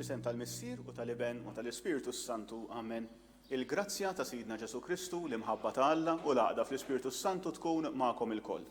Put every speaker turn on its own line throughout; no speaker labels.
Fl-isem tal-Missier u tal-Iben u tal-Ispiritu Santu, amen. Il-grazzja ta' Sidna Ġesu Kristu, l-imħabba ta' Alla u l-għaqda fl-Ispiritu Santu tkun magħkom ilkoll.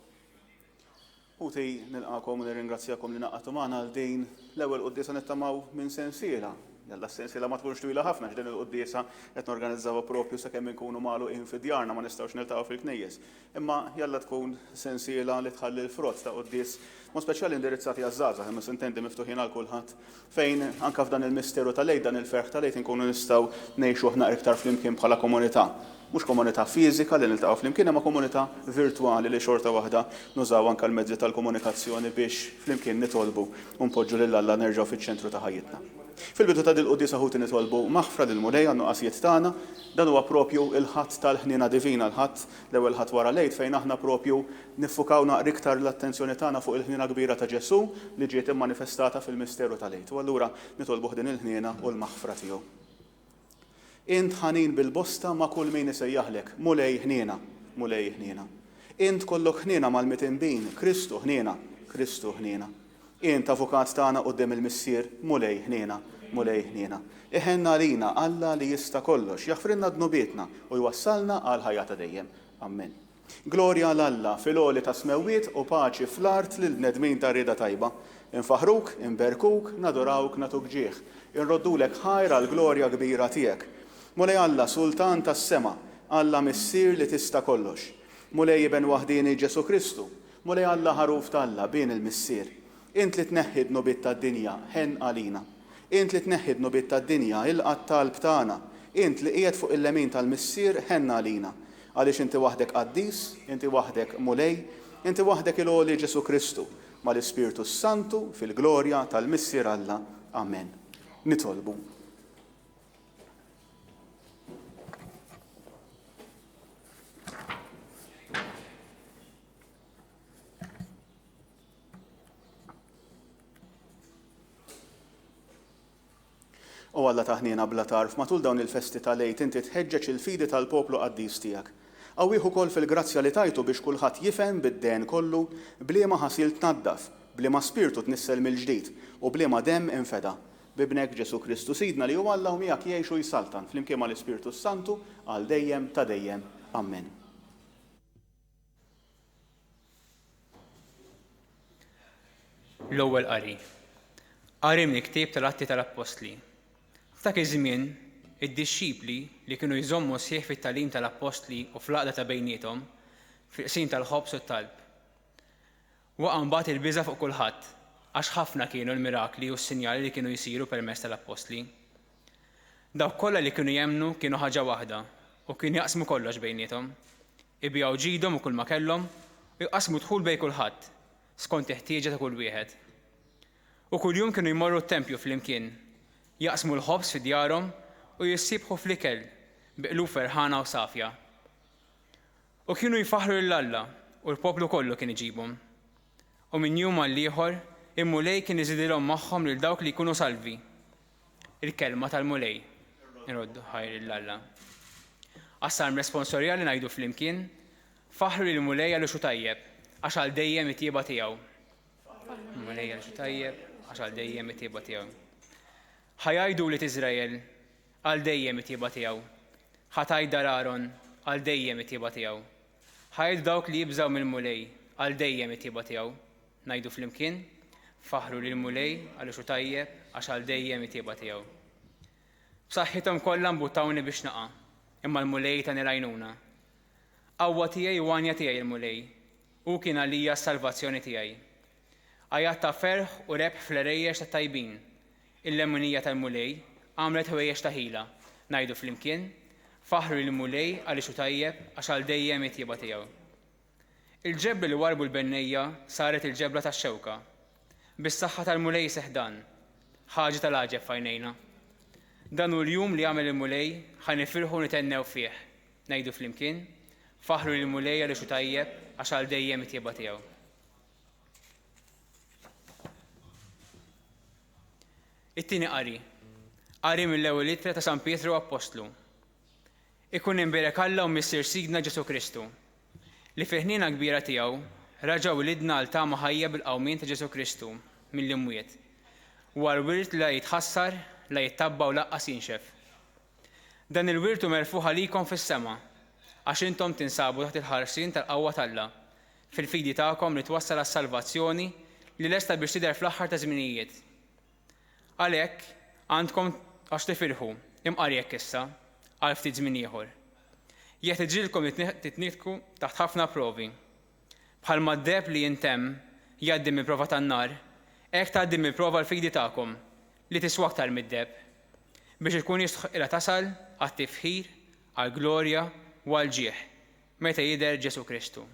Uti nilqakom u nirringrazzjakom li naqgħatu magħna għal din l-ewwel quddiesa nittamaw minn sensiela. Jalla s-sensiela ma tkunx twila ħafna x'din il-quddiesa qed norganizzawha propju sakemm inkunu magħluqin fid-djarna ma nistgħux niltaqgħu fil-knejjes. Imma jalla tkun sensiela li tħalli l-frott ta' quddies ma speċjali indirizzati għaż-żgħażagħ imma sintendi miftuħin għal kulħadd fejn anke f'dan il-misteru tal-Għid dan il-ferħ tal-Għid inkunu nistgħu ngħixu aħna iktar flimkien bħala komunità. Mhux komunità fiżika li niltaqgħu flimkien imma komunità virtwali li xorta waħda nużaw anke l-mezzi tal-komunikazzjoni biex flimkien nitolbu u npoġġu lil Alla nerġgħu fiċ-ċentru ta' ħajjitna. Fil-bidu ta' dil-quddiesa ħuti nitolbu maħfra lil mulej għan-nuqqasijiet tagħna, dan huwa propju il-ħadd tal-ħniena divina, l-ħadd l-ewwel ħadd wara l-Għid fejn aħna propju niffukaw naqra iktar l-attenzjoni tagħna fuq il-ħniena kbira ta' Ġesu li ġiet immanifestata fil-misteru tal-Għid. U allura nitolbu din il-ħniena u l-maħfra tiegħu. Int ħanin bil-bosta ma' kull min isejjaħlek, mulej ħniena, mulej ħniena. Int kollok ħniena mal-mitinbin, Kristu ħniena, Kristu ħniena. Int avukat tagħna quddiem il-Missier, mulej ħniena, mulej ħniena. Iħenna lina Alla li jista' kollox, jaħfrinna dnubietna u jwassalna għal ħajja ta' dejjem. Amen. Glorja l-Alla fil-għoli ta' smewwiet u paċi fl-art lil bnedmin ta' rieda tajba. Infaħruk, inberkuk, nadurawk, natuk ġieħ. Inroddulek ħajra l-glorja kbira tiegħek. Mulej Alla Sultan tas-sema, Alla Missier li tista' kollox. Mulej Iben waħdini Ġesu Kristu, mulej Alla ħaruf tal-Alla bin il-Missier. Int li tneħħid nubiet tad-dinja, ħen għalina. Int li tneħħid nubiet tad-dinja, il-qatt talb tagħna. Int li qiegħed fuq il-lemin tal-Missier ħen għalina. Għaliex inti waħdek qaddis, inti waħdek mulej, inti waħdek il-għoli Ġesu Kristu, mal-Ispiritu Santu fil-glorja tal-Missier Alla. Amen. Nitolbu. U Alla taħnina bla tarf matul dawn il-festi tal-Għid inti tħeġġeġ il-fidi tal-poplu qaddis tiegħek. Qawwih ukoll fil-grazzja li tajtu biex kulħadd jifhem bid-dehn kollu bliema ħasil tnaddaf, bliema spirtu tnissel mill-ġdid u bliema demm infeda. Bibnek Ġesu Kristu Sidna li huwa Alla u miegħek jgħixu jsaltan flimkien mal-Ispiritu Santu għal dejjem ta' dejjem. Amen.
L-ewwel qari. Qari mill-ktieb tal-Atti tal-Apostli. F'dak iż-żmien, id-dixxipli li kienu jżommu sħiħ fit-tagħlim tal-Apostli u fl-għaqda ta' bejniethom fil-qsim tal-ħobs u t-talb. Waqa' mbagħad il-biża' fuq kulħadd għax ħafna kienu l-mirakli u s-sinjali li kienu jsiru permezz tal-Apostli. Dawk kollha li kienu jemmnu kienu ħaġa waħda u kienu jaqsmu kollox bejniethom. Ibjaw ġidhom u kull ma kellhom u jqasmu dħul bejn kulħadd skont il-ħtieġa ta' kull wieħed. U kuljum kienu jmorru t-tempju flimkien, jaqsmu l-ħobs fi djarhom u jissibħu fl-ikel biqlub ferħana u safja. U kienu jfaħru l-Alla u l-poplu kollu kien iġibhom. U minn jum għal ieħor il-mulej kien iżidilhom magħhom lil dawk li jkunu salvi. Il-kelma tal-mulej iroddu ħajr l-Alla. Għas-salm responsorjali ngħidu flimkien faħru lill-mulej għal xu tajjeb għax għal dejjem it-tieba tiegħu. Mulej għal xu tajjeb għax għal dejjem it-tieba tiegħu. Ħajajdu li Iżrael għal dejjem it-tieba tiegħu. Ħatajdar Aaron għal dejjem it-tieba tiegħu. Ħajdu dawk li jibżgħu mill-mulej għal dejjem it-tieba tiegħu. Ngħidu flimkien faħru lill-mulej għal xu tajjeb għax għal dejjem it-tieba tiegħu. B'saħħithom kollha mbuttawni biex naqa', imma l-mulej ta' nirajnuna. Qawwa tiegħi u għanja tiegħi l-mulej, u kien għalija s-salvazzjoni tiegħi. Għajat ta' ferħ u rebħ fl-erejjex ta' tajbin. Il-lemonija tal-mulej għamlet ħwejjex ta' ħila. Ngħidu flimkien faħru lill-mulej għaliex hu tajjeb għax għal dejjem it-tieba tiegħu. Il-ġebla li warbu l-bennejja saret il-ġebla tax-xewka. Bis-saħħa tal-mulej seħdan, ħaġa tal-għaġeb f'għajnejna. Dan hu l-jum li għamel il-mulej ħanifirħu nitennew fih. Ngħidu flimkien faħru lill-mulej għaliex hu tajjeb għax għal dejjem it-tieba tiegħu. It-tieni qari mill-ewwel ittra ta' San Pietru Apostlu. Ikun imberek Alla u Missier Sidna Ġesu Kristu li fi ħniena kbira tiegħu raġaw lidna għal tama ħajja bil-qawmien ta' Ġesu Kristu mill-imwiet. War wirt li jitħassar la jittabba u laqqas jinxef. Dan il-wirtu merfuħ għalikom fis-sema għax intom tinsabu taħt il-ħarsien tal-qawwa tal-Alla fil-fidi tagħkom li twassal għas-salvazzjoni li lesta biex tidher fl-aħħar ta' żminijiet. Għalhekk għandkom għax tifirħu imqarjek issa għal ftit żmien ieħor. Jekk tiġilkom li titnietku taħt ħafna provi. Bħalma d-deb li jintemm jgħaddi mill-prova tan-nar, hekk tgħaddi mill-prova l-fidi tagħkom li tiswa aktar mid-deb biex ikun jistħoqilha tasal għat-tifħir, għall-glorja u għall-ġieħ meta jidher Ġesu Kristu.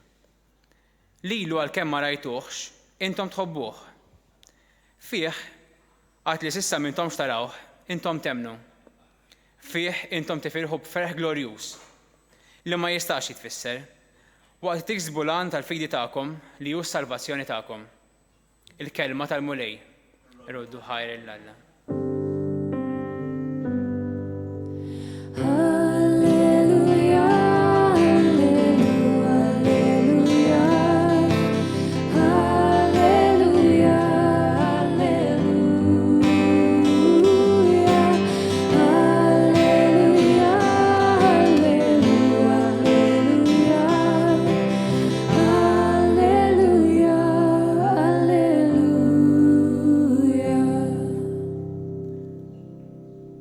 Lilu għalkemm ma rajtuhx, intom tħobbuh. Fih għad li s'issa m'intomx tarawh, intom temnu. Fih intom tifirħu b'ferħ glorjuż li ma jistax jitfisser waqt tiksbu l-għan tal-fidi tagħkom li hu s-salvazzjoni tagħkom. Il-kelma tal-mulej. Roddu ħajr il-Alla.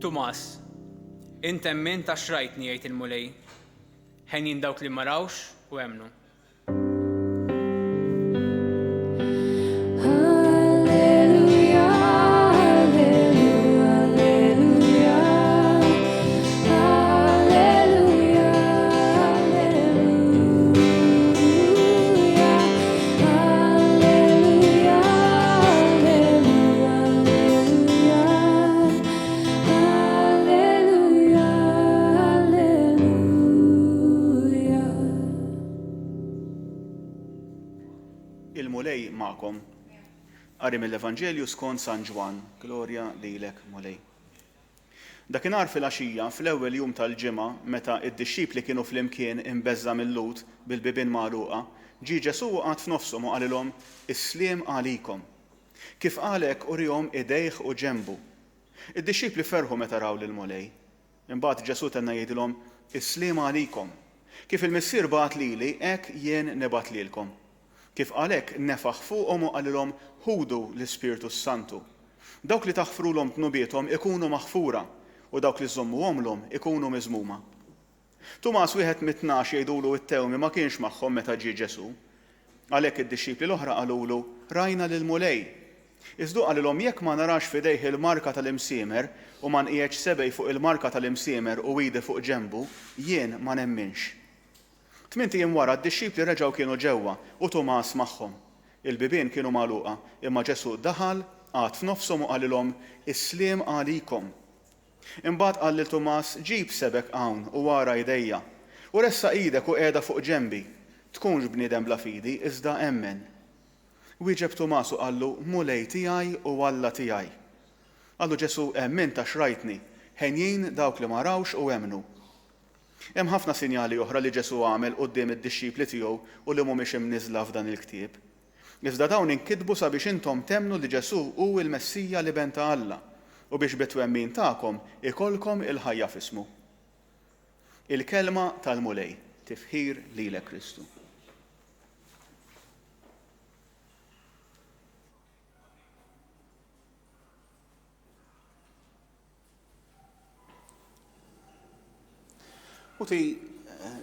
Tumas, intem min ta' xrajtni jgħid il-mulej, ħenjin dawk li marawx u emnu.
Il-mulej ma'kom. Qari mill-Evanġelju skont San Ġwan, glorja lilek mulej. Dakinhar fil-għaxija, fl-ewwel jum tal-ġimgħa, meta d-dixxipli kienu flimkien imbeżza mill-lut bil-bibien magħluqa, ġie Ġesu qagħad f'nofshom u qalilhom is-sliem għalikom. Kif qalek urihom idejh u ġenbu. Id-dixxipli ferħu meta raw lill-mulej. Imbagħad Ġesu tenna jgħidilhom is-sliem għalikom. Kif il-Missier bagħat lili, hekk jien nibgħat lilkom. Kif għalhekk nefaħ fuqhom u qalilhom ħudu l-Ispiritu Santu. Dawk li taħfrulhom tnubietom ikunu maħfura u dawk li żommuhomlhom ikunu miżmuma. Tumas wieħed mit-tnax jgħidulu t-tewmi ma kienx magħhom meta ġie Ġesu. Għalhekk id-dixxipli l-oħra qalulu rajna lill-mulej. Iżdu qalilhom jekk ma narax f'idejh il-marka tal-imsiemer u ma nqiegħx sebej fuq il-marka tal-imsiemer u wiedi fuq ġenbu, jien ma nemminx. 8 jiem wara d-dixxipli reġgħu kienu ġewwa u Tumas magħhom. Il-bibien kienu magħluqa, imma Ġesu daħal għad f'nofshom u qalilhom is-sliem għalikom. Imbagħad qal lil Tumas ġib sebek hawn u wara jdejja u ressa idek u qiegħda fuq ġenbi. Tkunx bniedem bla fidi iżda emmen. Wieġeb Tumas u qallu mulej tiegħi u Alla tiegħi. Qallu Ġesu emmin ta' xrajtni, ħenjin dawk li ma rawx u emnu. Hemm ħafna sinjali oħra li Ġesu għamel quddiem id-dixxipli tiegħu u li mhumiex imniżla f'dan il-ktieb. Iżda dawn inkitbu sabiex intom temnu li Ġesu hu l-Messija li ben ta' Alla u biex bit-twemmin tagħkom ikolkom il-ħajja f'ismu. Il-kelma tal-mulej, tifħir lilek Kristu.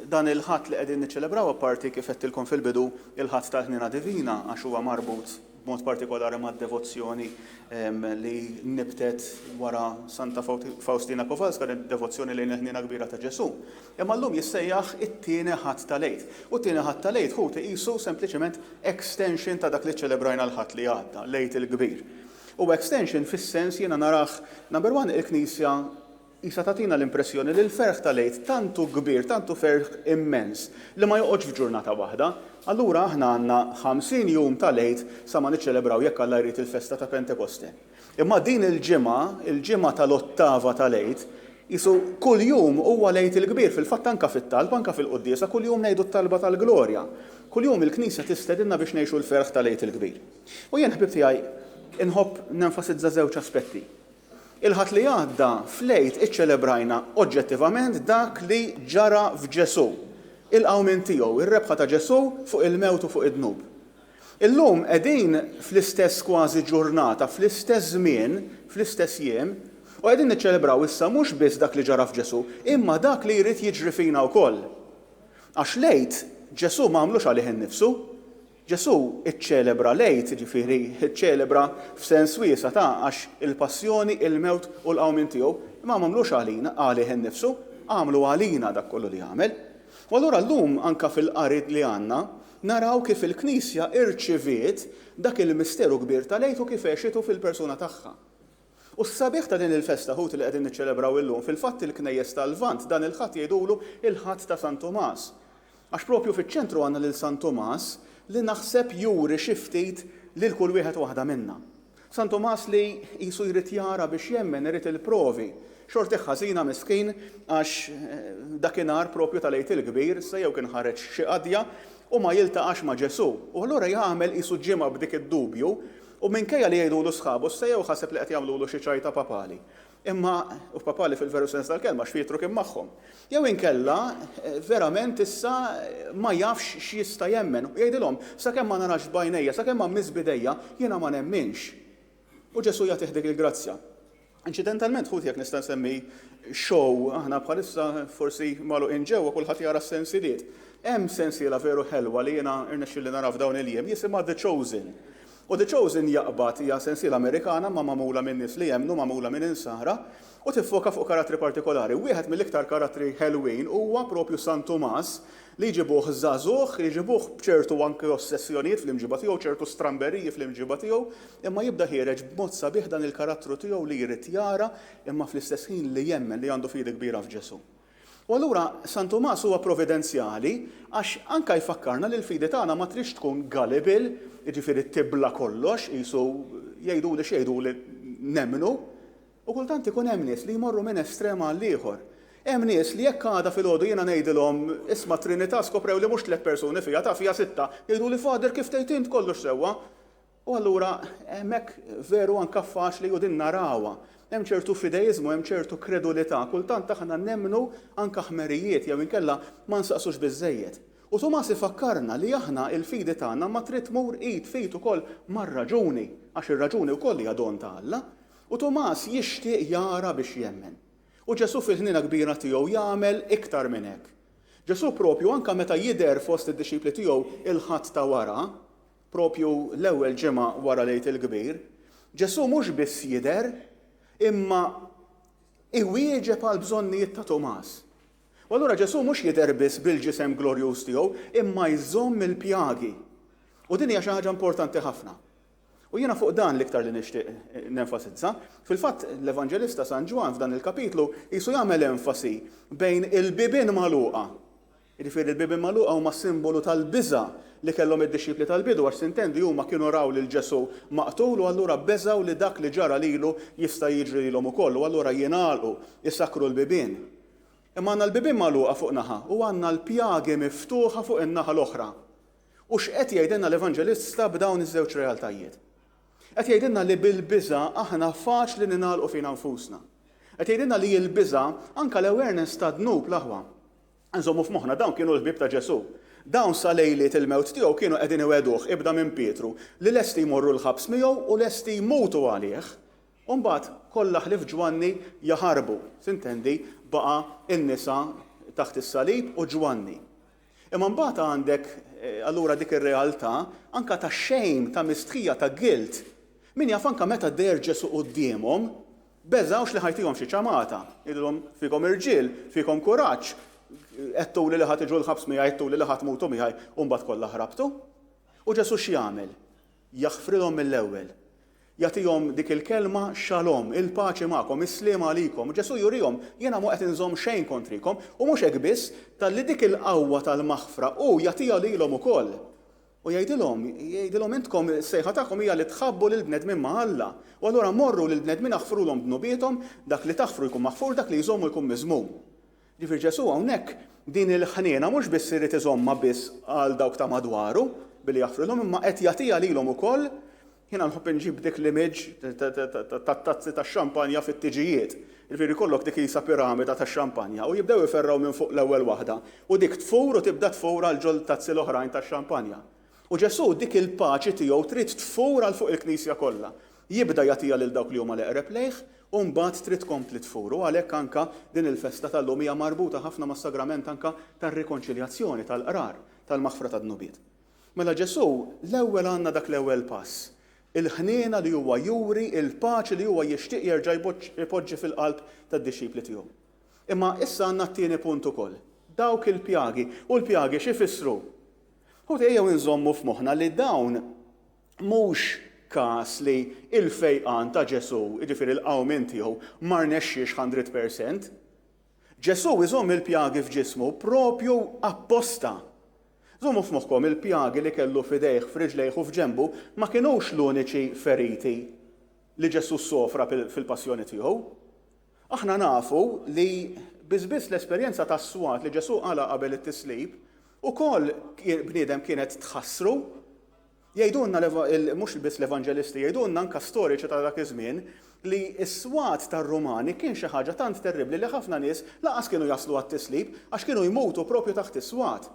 Dan il-ħadd li qegħdin niċċelebraw apparti kif qedtilkom fil-bidu il-ħadd tal-Ħnina Divina għax huwa marbut b'mod partikolari mad-devozzjoni li nibtet wara Santa Faustina Kowalska, devozzjoni lejn il-Ħnina Kbira ta' Ġesu. Imma llum jissejjaħ it-tieni ħadd tal-Għid. U t-tieni ħadd tal-Għid hu tiqisu sempliċement extension ta' dak li ċċelebrajna l-ħadd li għadda, l-Għid il-Kbir. U extension fis-sens jiena narah number one il-Knisja Isa tatina l-impressjoni li l-ferħ tal-Għid tantu kbir, tantu ferħ immens, li ma joqgħodx f'ġurnata waħda. Allura aħna għandna 50 jum tal-Għid sa ma niċċelebraw jekk Alla jrid il-festa ta' Pentekoste. Imma din il-ġimgħa tal-ottava tal-Għid, isu kull jum huwa l-Għid il-kbir, fil-fatt anke fit-talba, anke fil-quddiesa, kull jum ngħidu t-talba tal-glorja. Kull jum il-Knisja tistedinna biex ngħixu l-ferħ tal-Għid il-kbir. U jien ħbib tiegħi inħobb nenfasizza żewġ aspetti. Il-ħadd li għadda flejt iċċelebrajna oġġettivament dak li ġara f'Ġesu. Il-qawmin tiegħu, ir-rebħa ta' Ġesu fuq il-mewt u fuq id-dnub. Illum qegħdin fl-istess kważi ġurnata, fl-istess żmien, fl-istess jiem, u qegħdin niċċelebraw issa mhux biss dak li ġara f'Ġesu, imma dak li jrid jiġri fina wkoll. Għax lejt Ġesu ma għamlux għalih innifsu, Ġesu iċċelebra lejt, ġifieri iċċelebra f'sens wiesa ta' għax il-passjoni, il-mewt u l-qawmin tiegħu ma għamlux għalih innifsu, għamlu għalina dak kollu li għamel. U allura llum anka fil-qarid li għandna naraw kif il-Knisja irċiviet dak il-misteru kbir ta' lejt u kif għexitu fil-persuna tagħha. U s-sabiħ ta' din il-festa ħut li qegħdin niċċelebraw illum fil-fatt il-Knejjes tal-Lvant dan il-ħadd jgħidulu il-ħadd ta' San Tomas. Għax propju fiċ-ċentru għandna lil San Tomas li naħseb juri xi ftit lil kull wieħed waħda minna. San Tomas li qisu jrid jara biex jemmen irid il-provi. Xorti ħażina miskin għax dakinhar propju tal-lejt il-kbir se jew kien ħareġ xi qadja u ma jiltaqax ma' Ġesu. U allura jagħmel qisu ġimgħa b'dik id-dubju u minkejja li jgħidulu sħabu se jew ħaseb li qed jagħmlulu xi ċajta papali. Imma u papali fil-veru sens tal-kelma x'fietru kien magħhom. Jew inkella verament issa ma jafx x'jista' jemmen. U jgħidilhom sakemm ma narax bajnejja, sakemm ma miżbidejja jiena ma nemminx. U Ġesu jagħtih dik il-grazzja. Incidentalment ħut jekk nista' nsemmi show aħna bħalissa forsi malu inġewwa kulħadd jara s-sensijiet. Hemm sensiela veru ħelwa li jiena irnexxielli nara f'dawn il-jiem jisimha The Chosen. U The Chosen jaqbad hija sensiela Amerikana ma magħmula minn nies li jemmnu magħmula minn insara u tiffoka fuq karattri partikolari. Wieħed mill-iktar karattri ħelwin huwa propju San Tomas li jġibuh żagħżugħ, jġibuh b'ċertu anke ossessjonijiet fl-imġiba tiegħu, ċertu stramberiji fl-imġiba tiegħu, imma jibda ħireġ b'mod sabiħ dan il-karattru tiegħu li jrid jara imma fl-istess ħin li jemmen li għandu fidi kbira f'Ġesu. U allura San Tomas huwa providenzjali għax anke jfakkarna li l-fidi tagħna ma trix tkun gullible, jiġifieri tibla kollox, qisu jgħiduli x'jgħiduli nemmnu, u kultant ikun hemm nies li jmorru minn estrema għal ieħor. Hemm nies li jekk għada filgħodu jiena ngħidilhom isma' Trinità skoprew li mhux 3 persuni fiha ta' fiha 6, jgħiduli Fader kif tgħid int kollox sewwa. U allura hemmhekk veru anke faċli u din narawha. Hemm ċertu fidejiżmu, hemm ċertu kredulità, kultant aħna nemmnu anke ħmerijiet jew inkella ma nsaqsux biżżejjed. U Tomas ifakkarna li aħna il-fidi tagħna ma trid tmur id fit ukoll mar-raġuni, għax ir-raġuni wkoll hija don ta' Alla. U Tomas jixtieq jara biex jemmen. U Ġesu fil-ħnina kbira tiegħu jagħmel iktar minn hekk. Ġesu propju anke meta jidher fost id-disċipli tiegħu il-ħadd ta' wara, propju l-ewwel ġimgħa wara lejt il-kbir, Ġesu mhux biss jidher imma iwieġeb għal bżonnijiet ta' Tomas. U allura Ġesu mhux jidher biss bil-ġisem glorjuż tiegħu imma jżomm il-pjagi. U din hija xi ħaġa importanti ħafna. U jiena fuq dan l-iktar li nixtieq nenfasizza, fil-fatt l-Evanġelista San Ġwan f'dan il-kapitlu qisu jagħmel enfasi bejn il-bibien magħluqa. Jiġifieri il-bibien magħluqa huma simbolu tal-biża' li kellhom id-disċipli tal-bidu għax sintendi huma kienu raw lil Ġesu maqtul u allura beżaw li dak li ġara lilu jista' jiġri lilhom ukoll u allura jingħalqu jissakru l-bibien. Imma għandna l-bibien magħluqa fuq naħa u għandna l-pjagi miftuħa fuq in-naħa l-oħra. U x'qed jgħidilna l-Evanġelista b'dawn iż-żewġ realtajiet? Qed jgħidilna li bil-biża' aħna faċli ningħalqu fina nfusna. Qed jgħidilna li l-biża' anke l-awareness ta' dnub l-aħwa. Nżommu f'moħħna dawn kienu l-ħbieb ta' Ġesu. Dawn sa lejliet il-mewt tiegħu kienu qegħdin iweduh ibda minn Pietru li lesti jmorru l-ħabs miegħu u lesti jmutu għalih. U mbagħad kollha ħlief Ġwanni jaħarbu. Sintendi baqa' in-nisa taħt is-salib u Ġwanni. Imma mbagħad għandek allura dik ir-realtà anke ta' xejn, ta' mistħija, ta' guilt. Min jaf anke meta der Ġesu qudiemhom beżawx li ħajtihom xi ċamata. Jgħidulhom fikom irġiel, fikom kuraġġ. Għettu li ħat iġu l-ħabs miħaj, għettu li ħat mutu miħaj, umbat kollha ħrabtu. U Ġesu x'jagħmel? Jaħfrilhom mill-ewwel. Jagħtihom dik il-kelma xalom, il-paċi magħkom, is-sliem għalikom. Ġesu jurihom jiena mhu qed inżomm xejn kontrikom u mhux hekk biss talli dik il-qawwa tal-maħfra u jagħtiha lilhom ukoll. U jgħidilhom intkom sejħa tagħkom hija li tħabbu lil bnedmin ma' Alla. U allura morru lil bnedmin aħfrulhom b'nubietom, dak li taħfru jkun maħfur, dak li jżommu jkun miżmum. Ġifier Ġesu hawnhekk din il-ħniena mhux biss irid iżomma biss għal dawk ta' madwaru billi jaħfrilhom imma qed jagħtiha lilhom ukoll Jiena nħobb inġib dik l-image tat-tazzi tax-xampanja fit-tiġijiet. Jiġifieri kollok dik isa piramida tax-xampanja u jibdew iferraw minn fuq l-ewwel waħda u dik tfur u tibda tfur għal ġol tazzi l-oħrajn tax-xampanja. U Ġesu dik il-paċi tiegħu trid tfur għal fuq il-Knisja kollha. Jibda jagħtiha lil dawk li huma l-eqreb lejh u mbagħad trid tkompli tfur. U għalhekk anke din il-festa tal-lum hija marbuta ħafna mas-sagrament anke tar-rikonċiljazzjoni tal-qrar tal-maħfra tad-nubiet. Mela Ġesu l-ewwel għandna dak l-ewwel pass. Il-ħniena li huwa juri, il-paċi li huwa jixtieq jerġa' jpoġġi fil-qalb tad-dixxipli tiegħu. Imma issa għandna t-tieni punt ukoll. Dawk il-pjagi u l-pjagi x'ifissru? U ejjew inżommu f'moħħna li dawn mhux każ li il-fejqan ta' Ġesu, jiġifieri l-qawmien tiegħu ma rnexxiex 100%. Ġesu iżomm il-pjagi f'ġismu propju apposta. Żommu f'moħħkom il-pjagi li kellu f'idejh, f'riġlejh u f'ġenbu ma kinux l-uniċi feriti li Ġesu sofra fil-passjoni tiegħu. Aħna nafu li biss l-esperjenza tas-swat li Ġesu qala qabel it-tislib ukoll bniedem kienet tħassru. Jgħidulna mhux biss l-evanġelisti, jgħidulna anke storiċi ta' dak iż-żmien li s-swat tar-Rumani kien xi ħaġa tant terribbli li ħafna nies laqas kienu jaslu għat-tislib għax kienu jmutu propju taħt is-swat.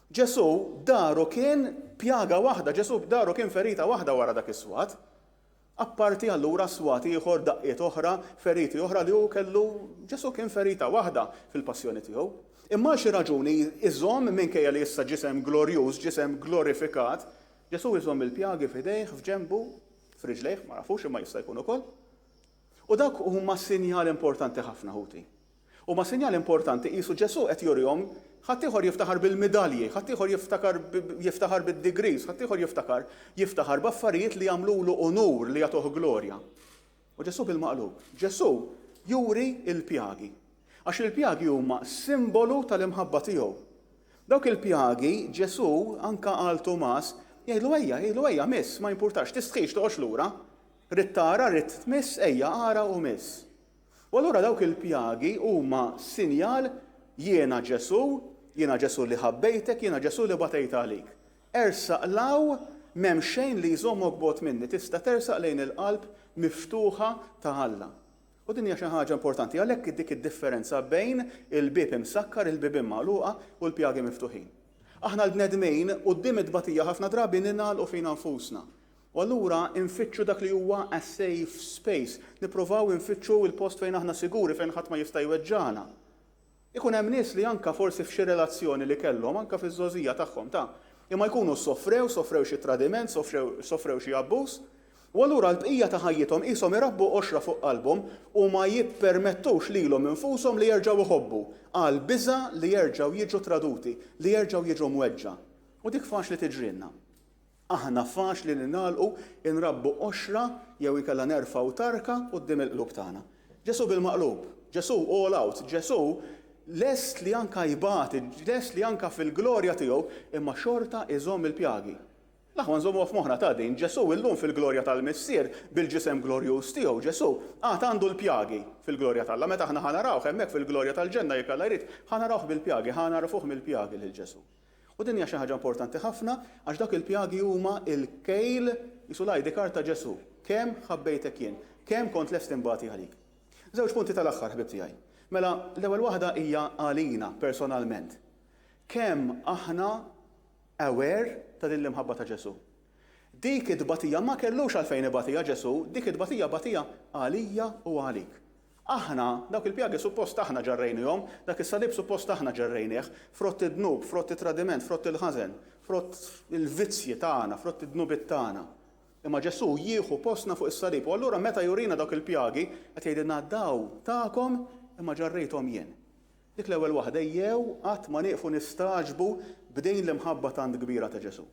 Ġesu daru kien pjaga waħda, Ġesu daru kien ferita waħda wara dak is-swat. Apparti allura swati ieħor daqqiet oħra, feriti oħra li hu kellu Ġesu kien ferita waħda fil-passjoni tiegħu. Imma xi raġuni iżomm minkejja li issa ġisem glorjuż, ġisem glorifikat, Ġesu iżomm il-pjagi f'idejh, f'ġenbu, f'riġlejh, ma nafux imma jista' jkun ukoll. U dak huma sinjal importanti ħafna ħuti. Huma sinjal importanti qisu Ġesu qed jurihom ħadd ieħor jiftaħar bil-medalji, ħadd ieħor jiftaħar bid-degrees, ħadd ieħor jiftaħar b'affarijiet li jagħmlulu onur li jagħtuh glorja. U Ġesu bil-maqlub. Ġesu juri il-pjagi. Għax il-pjagi huma simbolu tal-imħabba tiegħu. Dawk il-pjagi Ġesu anke għal Tomas jgħidlu ejja miss, ma jimpurtax, tistħix toqgħodx lura. Rid tara, rid tmiss, ejja ara u miss. U allura dawk il-pjagi huma sinjal jiena Ġesu li ħabbejtek, jiena Ġesu li batejt għalik. Ersaq law m'hemm xejn li jżommok bot minni, tista' tersaq lejn il-qalb miftuħa ta' Alla. U din hija xi ħaġa importanti għalhekk dik id-differenza bejn il-bib imsakkar, il-bib immagħluqa u l-pjagi miftuħin. Aħna l-bnedmin quddiem id-batija ħafna drabi ninagħlqu fina nfusna. U allura infittxu dak li huwa a safe space, nippruvaw infittxu il-post fejn aħna siguri fejn ħadd ma jista' jweġġana. Ikun hemm nies li anke forsi f'xi relazzjoni li kellhom anke fiż-żożija tagħhom imma jkunu sofrew xi tradiment, sofrew xi abbuż, u allura l-bqija ta' ħajjithom qishom irabbu qoxra fuq qalbhom u ma jippermettux lilhom infushom li jerġgħu iħobbu għal biża' li jerġgħu jiġu traduti, li jerġgħu jiġu mweġġa. U dik faċli tiġrilna. Aħna faċli li nagħlqu inrabbu qoxra jew inkella nerfgħu tarka quddiem il-qlub tagħna. Ġesu bil-maqlub, Ġesu all out, Ġesu lest li anka jibati, lest li anka fil-glorja tiegħu imma xorta iżomm il-pjagi. Laħwa nżommu f'moħħna ta' din, Ġesu illum fil-glorja tal-Missier bil-ġisem glorjuż tiegħu, Ġesu għandu l-pjagi fil-glorja tal-Alla, meta aħna ħanarawh hemmhekk fil-glorja tal-ġenna jekk Alla jrid, ħanarawh bil-pjagi, ħanarfuh mill-pjagi lil Ġesu. U din hija xi ħaġa importanti ħafna għax dak il-pjagi huma il-kejl jisu lajdi karta Ġesu. Kemm ħabbejtek jien, kemm kont lest imbagħti għalik. Żewġ punti tal-aħħar ħbib tiegħi. Mela l-ewwel waħda hija għalina personalment. Kemm aħna aware ta' din l-imħabba ta' Ġesu. Dik id-batija ma kellux għalfejn ibatija Ġesu, dik id-batija batija għalija u għalik. Aħna, dawk il-pjagi suppost aħna ġarrejnihom, dak is-salib suppost aħna ġarrejnieh, frott id-dnub, frott it-tradiment, frott il-ħażen, frott il-vizzji tagħna, frott id-dnubit tagħna. Imma Ġesu jieħu postna fuq is-salib. U allura meta jurina dawk il-pjagi qed jgħidilna daw tagħkom imma ġarrejthom jien. Dik l-ewwel waħda jew qatt ma nieqfu nistaġbu b'dejn l-imħabba tant kbira ta' Ġesu.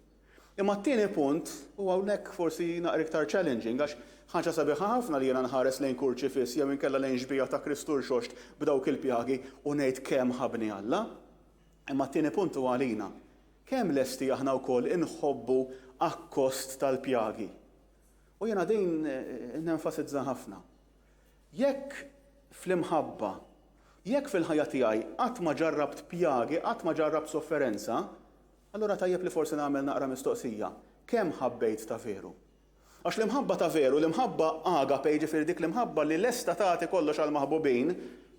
Imma t-tieni punt u hawnhekk forsi naqra iktar challenging għax ħaġa sabiħa ħafna li jiena nħares lejn kurċifiss jew inkella lejn ġbija ta' Kristur xoxt b'dawk il-pjagi u ngħid kemm ħabni Alla. Imma t-tieni punt huwa għalina. Kemm lesti aħna wkoll inħobbu akkost tal-pjagi. U jiena din nenfasizza ħafna. Jekk fl-imħabba, jekk fil-ħajja tiegħi qatt ma ġarrabt pjagi, qatt ma ġarrabt sofferenza, allura tajjeb li forsi nagħmel naqra mistoqsija. Kemm ħabbejt ta' veru? Għax l-imħabba ta' veru, l-imħabba agape, ġifieri dik l-imħabba li lesta tagħti kollox għal maħbubin,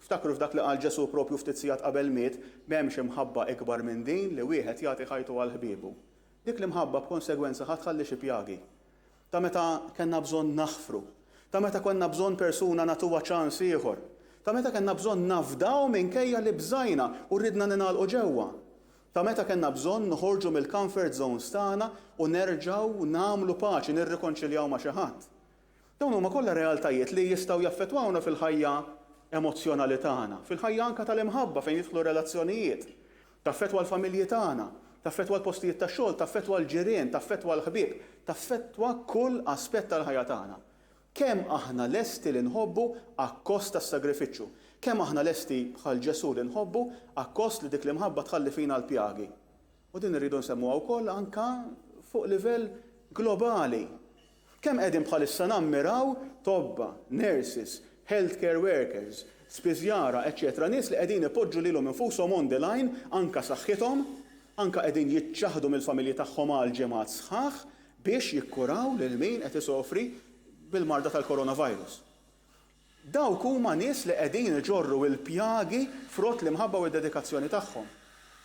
ftakru f'dak li qal Ġesu propju ftit sigħat qabel miet, m'hemmx imħabba ikbar minn din li wieħed jagħti ħajtu għal ħbiebu. Dik l-imħabba b'konsegwenza ħadħalli xi pjagi. Ta' meta kellna bżonn naħfru, ta' meta konna bżonn persuna nagħtuha ċans ieħor, ta' meta kellna bżonn nafdaw minkejja li bżajna u rridna ninagħlqu ġewwa. Ta' meta kellna bżonn noħorġu mill-comfort zones tagħna u nerġgħu nagħmlu paċi, nirrikonċiljaw ma' xi ħadd. Dawn huma kollha realtajiet li jistgħu jaffettwawna fil-ħajja emozjonali tagħna, fil-ħajja anke tal-imħabba fejn jidħlu relazzjonijiet, taffettwa l-familji tagħna, taffettwa l-postijiet tax-xogħol, taffettwa l-ġirien, taffettwa l-ħbieb, taffettwa kull aspett tal-ħajja tagħna. Kemm aħna lesti li nħobbu akkost tas-sagrifiċċju, kemm aħna lesti bħal Ġesu li nħobbu akkost li dik l-imħabba tħalli fina l-pjagi. U din irridu nsemmuha wkoll anke fuq livell globali. Kemm qegħdin bħalissa nammiraw tobba, nurses, healthcare workers, spiżjara, eċċetera, nies li qegħdin ipoġġu lilhom infushom on the line anke saħħithom, anke qegħdin jiċċaħdu mill-familji tagħhom għal ġimgħat sħaħ biex jikkuraw lil min qed isofri bil-marda tal-coronavirus. Dawk huma nies li qegħdin iġorru l-pjagi frott l-imħabba u d-dedikazzjoni tagħhom.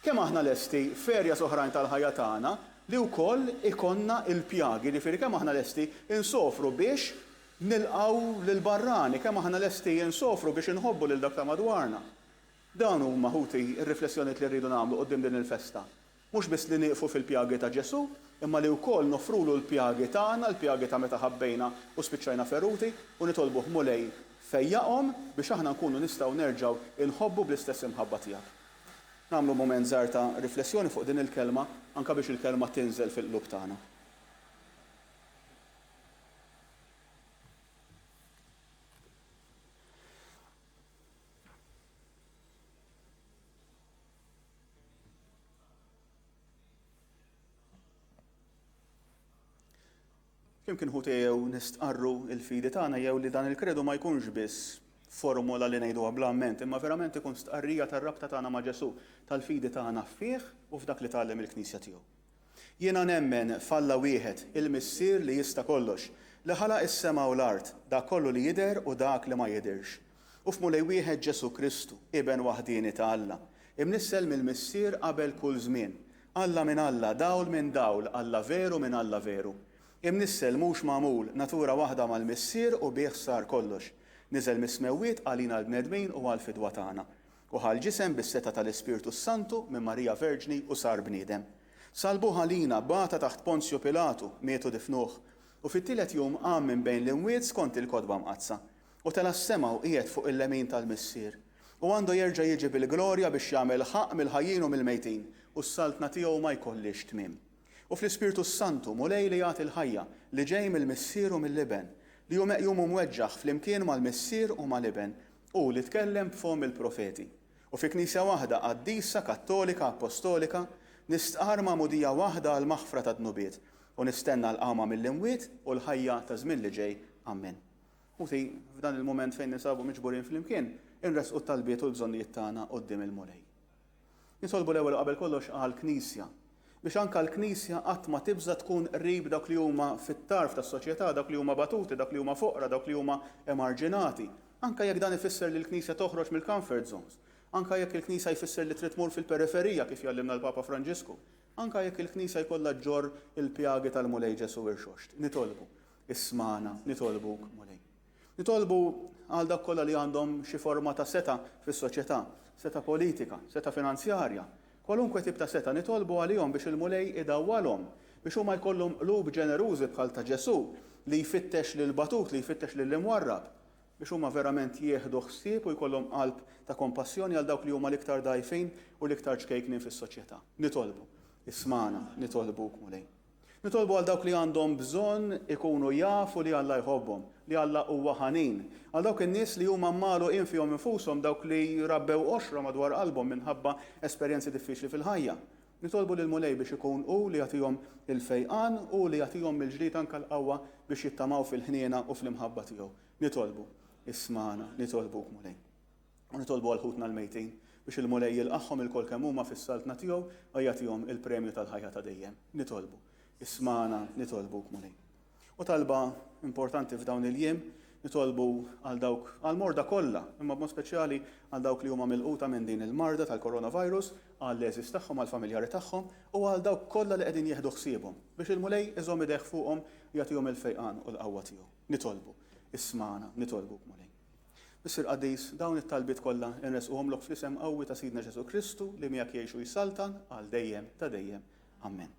Kemm aħna lesti ferjas oħrajn tal-ħajja tagħna li wkoll ikonna l-pjagi, ġifieri kemm aħna lesti insofru biex nilqgħu lil barrani, kemm aħna lesti insofru biex inħobbu lil dak ta' madwarna. Dawn huma ħuti r-riflessjonijiet li rridu nagħmlu quddiem din il-festa. Mhux biss li nieqfu fil-pjagi ta' Ġesu, imma li wkoll nofrulu l-pjagi tagħna, l-pjagi ta' meta ħabbejna u spiċċajna feruti u nitolbuh mulej fejjaqhom biex aħna nkunu nistgħu nerġgħu inħobbu bl-istess imħabba tiegħek. Nagħmlu mument żgħar ta' riflessjoni fuq din il-kelma anke biex il-kelma tinżel fil-qlub tagħna. Jimkien ħuti jew nistqarru l-fidi tagħna jew li dan il-kredu ma jkunx biss formula li ngħiduha blamment, imma verament ikun stqarrija tar-rabta tagħna ma' Ġesu, tal-fidi tagħna fih u f'dak li tgħallem il-Knisja tiegħu. Jiena nemmen falla wieħed il-missier li jista' kollox, li ħalaq is-sema u l-art, dak kollu li jidher u dak li ma jidherx. U f'mulej wieħed Ġesu Kristu, iben waħdini ta' Alla, imnissel mill-missier qabel kull żmien. Alla minn Alla, dawl minn dawl, Alla veru minn Alla veru. Imnissel mhux magħmul natura waħda mal-missier u bih sar kollox. Niżel mis-smewwiet għalina l-bnedmin u għall-fidwa tagħna. U ħal ġisem bis-seta tal-Ispirtu Santu minn Marija Verġni u sar bniedem. Salbuh għalina bata taħt Ponzju Pilatu, mietu difnuh, u fit-tielet jum qam minn bejn l-imwiet skont il-kodba mqazza. U tela s-sema u qiegħed fuq il-lemin tal-missier. U għandu jerġa' jiġi bil-glorja biex jagħmel ħaq mill-ħajjin u mill-mejtin, u s-saltna tiegħu ma jkollix tmiem. U fl-Ispirtu Santu mulej li jagħti l-ħajja li ġej mill-missier u mill-liben, li hu meqjum u mweġġaħ flimkien mal-missier u mal-liben, u li tkellem b'fom il-profeti. U fi Knisja waħda qaddisa Kattolika Apostolika nistqar ma'mudija waħda għal maħfra ta' dnubiet u nistenna l-qama mill-imwiet u l-ħajja ta' żmien li ġej. Amen. U f'dan il-moment fejn nisabu miġburin flimkien, inresqu t-talbiet u l-bżonnijiet tagħna quddiem il-mulej. Nitolbu l-ewwel qabel kollox għall-Knisja biex anke l-Knisja qatt ma tibża tkun qrib dawk li huma fit-tarf tas-soċjetà, dawk li huma batuti, dawk li huma foqra, dawk li huma emarġinati. Anke jekk dan ifisser li l-Knisja toħroġ mill-comfort zones. Anke jekk il-Knisja jfisser li trid tmur fil-periferija kif jallimna l-Papa Franġisku. Anke jekk il-Knisja jkollha ġġorr il-pjagi tal-mulej Ġesu irxoxt. Nitolbu, ismana, nitolbuk mulej. Nitolbu għal dak kollha li għandhom xi forma ta' seta fis-soċjetà, seta politika, seta finanzjarja. Kwalunkwe tip ta' seta nitolbu għalihom biex il-mulej idawwalhom biex huma jkollhom qlub ġenerużi bħal ta' Ġesu li jfittex lil batut, li jfittex lil imwarrab biex huma verament jieħdu ħsieb u jkollhom qalb ta' kompassjoni għal dawk li huma l-iktar dgħajfin u l-iktar ċkejknin fis-soċjetà. Nitolbu, ismana, nitolbuk mulej. Nitolbu għal dawk li għandhom bżonn ikunu jafu li Alla jħobbhom, li Alla huwa ħanin, għal dawk in-nies li huma mmalu infihom infushom dawk li rabbew oxra madwar qalbhom minħabba esperjenzi diffiċli fil-ħajja. Nitolbu lil mulej biex ikun hu li jagħtihom il-fejqan u li jagħtihom mill-ġdid anke l-qawwa biex jittamaw fil-ħniena u fl-imħabba tiegħu. Nitolbu, ismana, nitolbuk mulej. U nitolbu għal ħutna l-mejtin biex il-mulej jilqaħħom il-kol kemm huma fis-saltna tiegħu u jagħtihom il-premju tal-ħajja ta' dejjem. Nitolbu, ismana, nitolbuk mulej. U U talba importanti f'dawn il-jiem nitolbu għal morda kollha, imma b'mod speċjali għal dawk li huma milquta minn din il-marda tal-coronavirus, għal leżis tagħhom, għal familjari tagħhom u għal dawk kollha li qegħdin jieħdu ħsiebhom biex il-mulej iżomm idejh fuqhom jagħtihom il-fejqan u l-qawwa tiegħu. Nitolbu, ismana, nitolbuk mulej. Missir Qaddis, dawn it-talbiet kollha nresquhomlok fl-isem qawwi ta' Sidna Ġesu Kristu li miegħek jgħixu jsaltan għal dejjem ta' dejjem. Amen.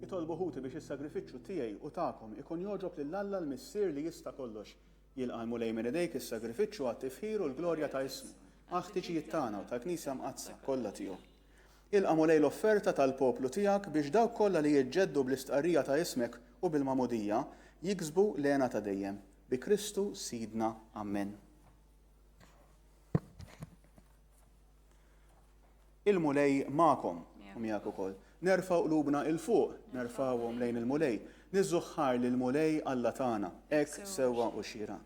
Nitolbu ħuti biex is-sagrifiċċju tiegħi u tagħkom ikun jogħġob lil Alla l-Missier li jista' kollox. Jilqa' mulej minn idejk is-sagrifiċċju għat-tifħir u l-glorja ta' ismu, ħtiġijiet tagħna u tal-Knisja mqazza kollha tiegħu. Ilqa' mulej l-offerta tal-poplu tiegħek biex dawk kollha li jiġġeddu bl-istqarrija ta' ismek u bil-magħmudija jiksbu l-għena ta' dejjem. Bi Kristu Sidna. Amen. Il-mulej magħkom u miegħek ukoll. Nerfaw qlubna il-fuq, nerfawhom lejn il-mulej, niżżuħħar lil-mulej Alla tagħna, hekk sewwa u xieraq.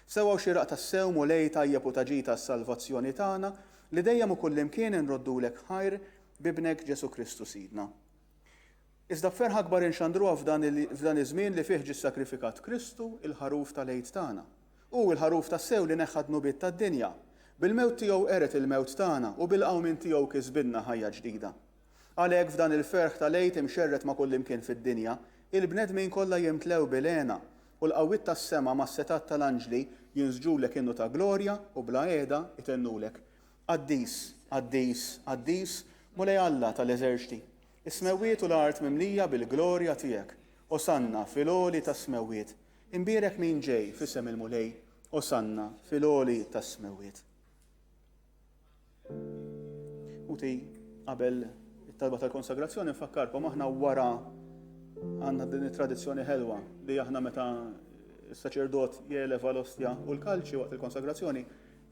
Sewwa u xieraq tas-sew mulej tajjeb u taġi tas-salvazzjoni tagħna li dejjem u kullimkien inroddulek ħajr bibnek Ġesu Kristu Sidna. Iżda ferħ akbar inxandruha f'dan iż-żmien li fih ġie ssakrifikat Kristu il-ħaruf tal-għid tagħna. U l-ħaruf tas-sew li neħħad nubiet tad-dinja. Bil-mewt tiegħu qeret il-mewt tagħna u bil-qawmin tiegħu kisbinna ħajja ġdida. Għalhekk f'dan il-ferħ tal-għid imxerret ma' kullimkien fid-dinja, il-bnedmin kollha jimtlew bil-għena u l-qawwiet tas-sema mas-setat tal-anġli jinżġulek innu ta' glorja u bla qiegħda itennulek. Qaddis, qaddis, qaddis, mulej Alla tal-eżerċti. Is-smewwiet u l-art mimlija bil-glorja tiegħek. Osanna fil-għoli tas-smewwiet. Imbierek min ġej f'isem il-mulej. Osanna fil-għoli tas-smewwiet. Uti qabel talba tal-konsagrazzjoni nfakkarkom aħna wara għandna din it-tradizzjoni ħelwa li aħna meta s-saċerdot jeleva l-ostja u l-kalċi waqt il-konsagrazzjoni,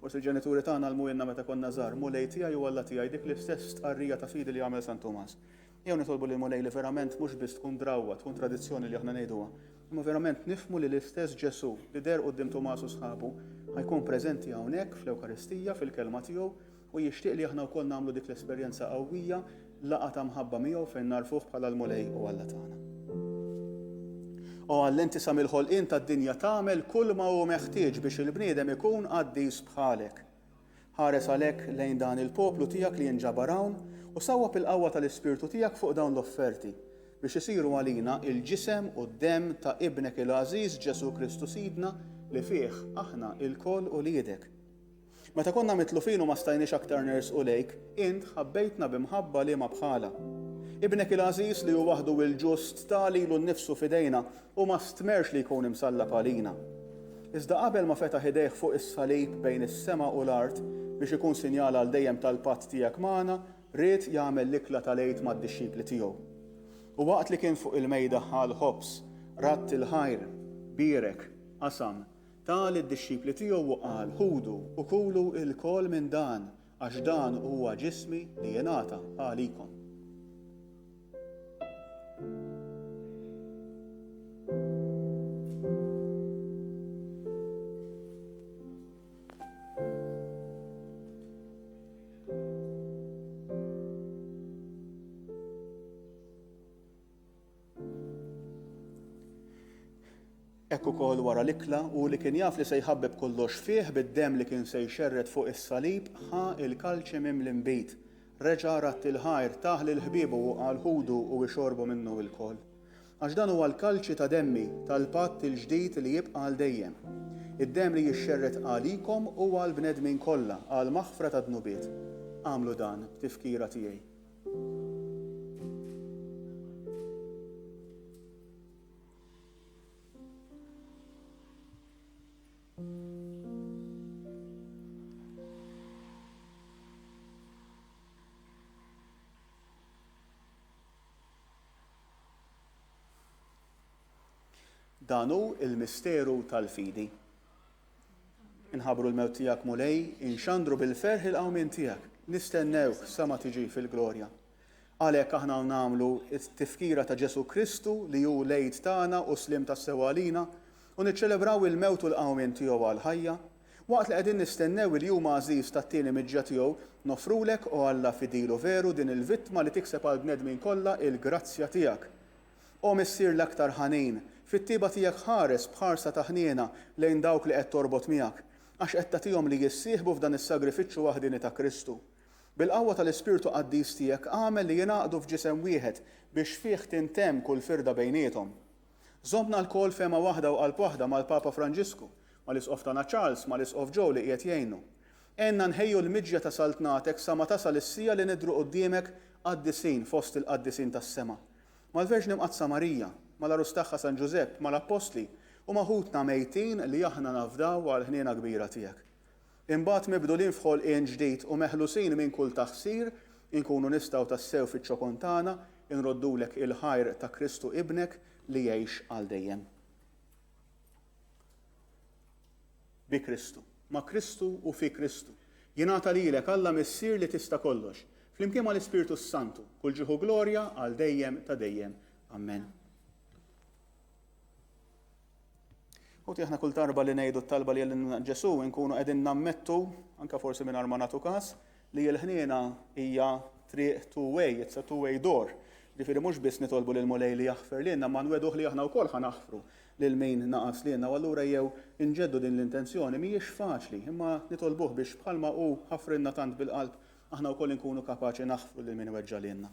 forsi l-ġenituri tagħna l-mujinna meta konna żgħar, mulej tiegħi u Alla tiegħi dik l-istess tqarrija ta' fidi li għamel San Tomas. Jew nitolbu lil mulej li verament mhux biss tkun drawwa, tkun tradizzjoni li aħna ngħiduha, imma verament nifhmu li l-istess Ġesu li der quddiem Tomas u sħabu ħajkun preżenti hawnhekk fl-Ewkaristija fil-kelma tiegħu u jixtieq li aħna wkoll nagħmlu dik l-esperjenza qawwija laqa ta' mħabba miegħu fejn narfuh bħala l-mulej u Alla tagħna. U għall-inti sa mill-ħolqien tad-dinja tagħmel kull ma hu meħtieġ biex il-bniedem ikun qaddis bħalek. Ħares għalhekk lejn dan il-poplu tiegħek li jinġabar hawn u sawwab il-qawwa tal-Ispirtu tiegħek fuq dawn l-offerti biex isiru għalina il-ġisem u d-demm ta' ibnek il-għażiż Ġesu Kristu Sidna li fih aħna il-koll u liedek. Meta konna mitlufin u ma stajniex aktar nersqu lejk, int ħabbejtna bimħabba li ma bħala. Ibnek il-għażiż li hu waħdu il-ġust tali lu nnifsu fidejna u ma stmerx li jkun imsallab għalina. Iżda qabel ma fetaħ idejh fuq is-salib bejn is-sema u l-art biex ikun sinjala għal dejjem tal-patt tiegħek magħna, ried jagħmel l-ikla tal-għid mad-dixxipli tiegħu. U waqt li kien fuq il-mejda ħal-ħobs, ratt il-ħajr, birek, qasam, tal id-disċipli tiegħu u qal ħudu u kulu il-kol minn dan għax dan huwa ġismi li jingħata għalikom. Ekku kol wara l-ikla u li kien jaf li se jħabbeb kollox fih bid-dem li kien se jxerret fuq is-salib ħa il-kalċi miml-imbit. Reġa' ratt il-ħajr taħ l-ħbiebu u qal ħudu u ixorbu minnu il-kol. Għax dan huwa l-kalċi ta' demmi tal-patt il-ġdid li jibqa' għal dejjem. Id-dem li jixxerret għalikom u għal bnedmin kollha għal maħfra ta' dnubiet. Għamlu dan b'tifkira tiegħi. Dan hu il-misteru tal-fidi. Inħabru l-mewt tiegħek mulej, inxandru bil-ferħ il-qawmien tiegħek, nistennewk sa ma tiġi fil-glorja. Għalhekk aħna nagħmlu t-tifkira ta' Ġesu Kristu li hu lejt tagħna u slim tas-sewalina u niċċelebraw il-mewt u l-qawmien tiegħu għall-ħajja, waqt li qegħdin nistennew il-jum għażiż tat-tieni miġġa tiegħu nofrulek u Alla fidilu veru din il-vittma li tikseb għal bnedmin kollha il-grazzja tiegħek. U missir l-aktar ħanin fit-tiba tiegħek ħares bħarsa ta' ħniena lejn dawk li qed torbot miegħek għax qed tagħtihom li jissieħbu f'dan is-sagrifiċċju waħdini ta' Kristu. Bil-qawwa tal-Ispirtu Qaddis tiegħek għamel li jingħaqdu f'ġisem wieħed biex fih tintemm kull firda bejniethom. Żommna l-kol fema waħda u qalb waħda mal-Papa Franġisku, mal-Isqof tagħna Charles, mal-Isqof Joe li qiegħed jgħinu. Enna nħejju l-miġja ta' saltnatek sa ma tasal is-sija li nidru quddiemek qaddisin fost il-qaddisin tas-sema. Mal-Verġni Mqazza Marija, mal-Arus tagħha San Ġusepp, mal-Apostli u maħutna mejtin li aħna nafdaw għal ħniena kbira tiegħek. Imbagħad mibdulin f'ħolqien ġdid u meħlusin minn kull taħsir inkunu nistgħu tassew fiċ-ċokon tagħna inroddulek il-ħajr ta' Kristu ibnek li jgħix għal dejjem. Bi Kristu, ma' Kristu u fi Kristu. Jingħata lilek Alla missier li tista' kollox. Flimkien mal-Ispirtu Santu, kull ġieħu glorja għal dejjem ta' dejjem. Amen. Uti aħna kull darba li ngħidu t-talba li Ġesu nkunu qegħdin nammettu, anke forsi mingħajr ma nagħtu każ, li l-ħniena hija triq two-way, it's a two-way door. Ġifieri mhux biss nitolbu lil Mulej li jaħfer lilna, ma nweduh li aħna wkoll ħanaħfru lil min naqas lilna, u allura jew inġeddu din l-intenzjoni mhijiex faċli, imma nitolbuh biex bħalma hu ħafrilna tant bil-qalb aħna wkoll inkunu kapaċi naħfru lil min iweġġa' lilna.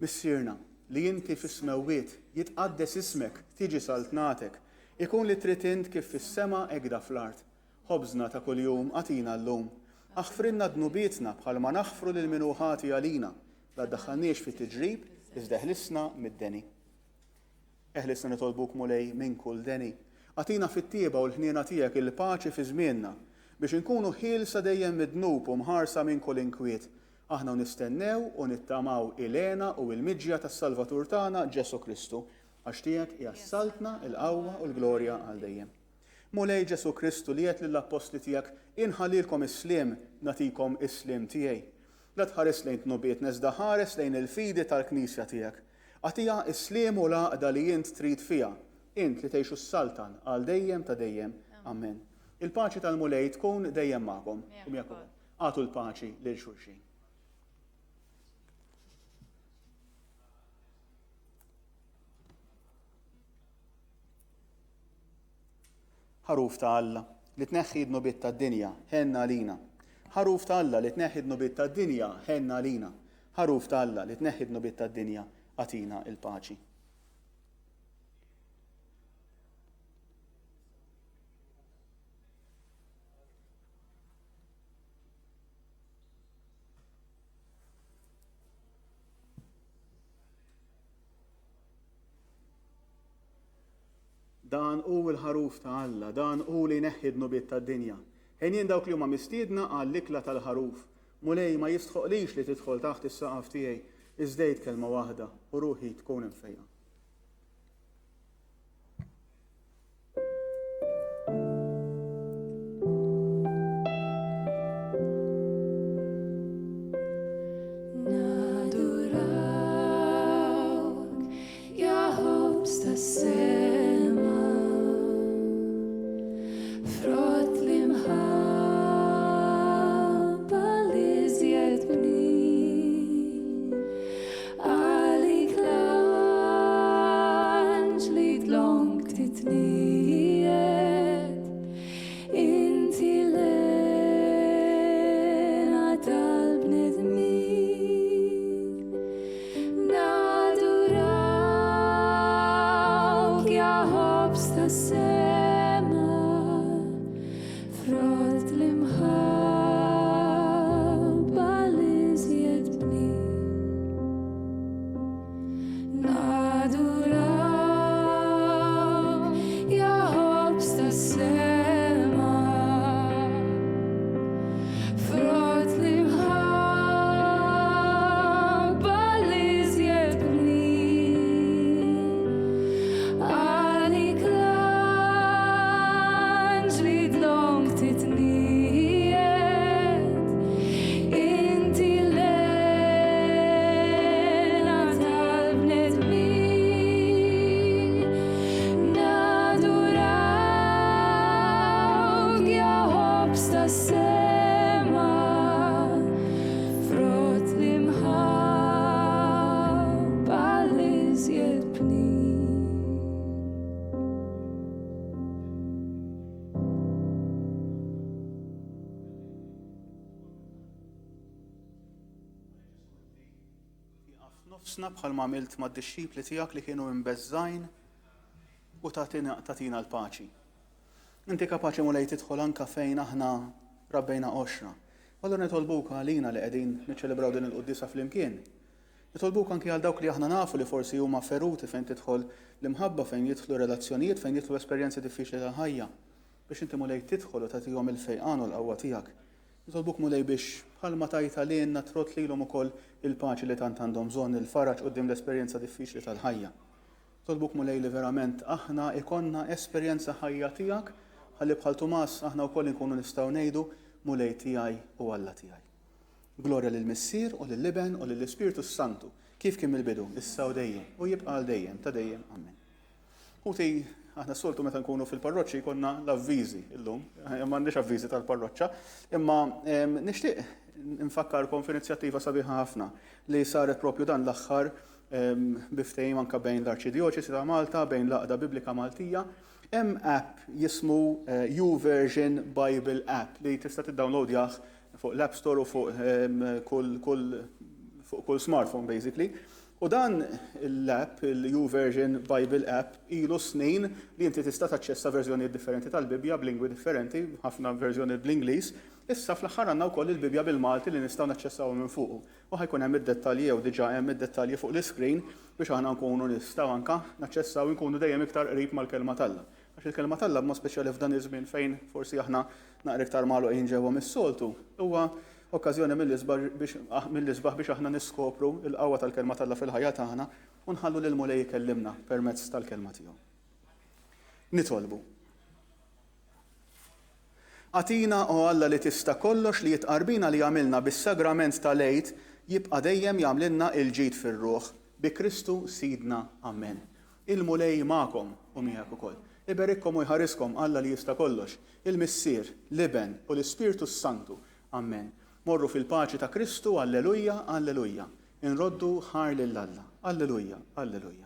Missierna li inti fis-smewwiet jitqaddes ismek, tiġi saltnatek, ikun li trid int kif fis-sema hekk fl-art. Ħobżna ta' kuljum għatina llum. Aħfrinna dnubietna bħalma naħfru lil min hu ħati għalina. La ddaħħalniex fit-tiġrib iżda eħlisna mid-deni. Eħlisna nitolbuk Mulej minn kull deni. Għatina fit-tieba u l-ħniena tiegħek il-paċi fi żmienna biex inkunu ħielsa dejjem mid-dnub u mħarsa minn kull inkwiet. Aħna nistennew u nittamaw il-għena u l-miġja tas-Salvatur tagħna Ġesu Kristu għax tiegħek hija s-saltna, il-qawwa u l-glorja għal dejjem. Mulej Ġesu Kristu li qed lill-apostli tiegħek inħallilkom is-sliem nagħtikom is-sliem tiegħi. La tħares lejn tnubiet iżda ħares lejn il-fidi tal-Knisja tiegħek. Għatija is-sliem u l-għaqda li int trid fiha, int li tgħixu s-saltan għal dejjem ta' dejjem. Amen. Il-paċi tal-Mulej tkun dejjem magħkom. Għatu l-paċi lil xulxin. Ħaruf ta' Alla li tneħħi d-nubiet tad-dinja ħenna lina. Ħaruf ta' Alla li tneħħi d-nubiet tad-dinja ħenna lina. Ħaruf ta' Alla li tneħħi d-nubiet tad-dinja għatina il-paċi. Dan hu l-ħaruf ta' Alla, dan hu li jneħħi d-nubiet tad-dinja. Ħejjin dawk li huma mistiedna għall-ikla tal-ħaruf. Mulej ma jistħoqlix li tidħol taħt is-saqaf tiegħi, iżdejt kelma waħda u ruħi tkun imfejqa. Nofsna bħal ma għamilt ma' d-disċipli tiegħek li kienu imbeżżajn u tatina l-paċi. Inti kapaċi mulej tidħol anka fejn aħna rabbejna oxra. Allura nitolbuk għalina li qegħdin niċċelebraw din il-qudiesa flimkien. Nitolbuk anki għal dawk li aħna nafu li forsi huma feruti fejn tidħol l-imħabba, fejn jidħlu relazzjonijiet, fejn jidħlu esperjenzi diffiċli ta' ħajja biex inti mulej tidħol u tagħtihom il-fejqan u l-qawwa tiegħek. Nitolbuk mulej biex bħalma tajta lilna trot lilhom ukoll il-paċi li tant għandhom bżonn il-faraġ quddiem l-esperjenza diffiċli tal-ħajja. Tolbuk mulej li verament aħna ikonna esperjenza ħajja tiegħek ħalli bħal Tumas aħna wkoll inkunu nistgħu ngħidu mulej tiegħi u Alla tiegħi. Glorja lill-Missier u lill-Liben u lill-Ispiritu Santu kif kien mill-bidu, issa u dejjem u jibqa' għal dejjem ta' dejjem. Amen. Uti aħna soltu meta nkunu fil-parroċċi konna l-avviżi illum, m'għandix avviżi tal-parroċċa, imma nixtieq nfakkarkom f'inizjattiva sabiħa ħafna li saret propju dan l-aħħar biftehim anke bejn l-Arċidjoċesi ta' Malta, bejn l-Aqda Biblika Maltija. Hemm app jismu YouVersion Bible App li tista' tiddownloadjah fuq l-App Store u fuq kull smartphone basically. U dan l-app, il-YouVersion Bible App, ilu snin li inti tista' taċċessa verżjonijiet differenti tal-Bibja b'lingwi differenti, ħafna verżjoni bl-Ingliż. Issa fl-aħħar għandna wkoll il-Bibja bil-Malti li nistgħu naċċessaw minn fuq. U ħajkun hemm id-dettalji jew diġà hemm id-dettalji fuq l-iskrin biex aħna nkunu nistgħu anke naċċessaw nkunu dejjem iktar qrib mal-kelma tal-Alla. Għax il-kelma tal-Alla b'mod speċjali f'dan iż-żmien fejn forsi aħna naqra iktar magħluqin ġewwa mis-soltu huwa okkażjoni mill-isbaħ biex aħna niskopru l-qawwa tal-kelma tal-Alla fil-ħajja tagħna u nħallu lil mulej jkellimna permezz tal-kelma tiegħu. Nitolbu. Atina o Alla li tista' kollox li jitqarbina li għamilna bis-sagrament tal-għid jibqa' dejjem jagħmlilna il-ġid fir-ruħ bi Kristu Sidna. Amen. Il-mulej magħkom u miegħek ukoll. Iberikkom u jħariskom Alla li jista' kollox, il-Missier, Liben u l-Ispiritu Santu. Amen. Morru fil-paċi ta' Kristu, alleluja, alleluja. Inroddu ħar lill-Alla. Alleluja, alleluja.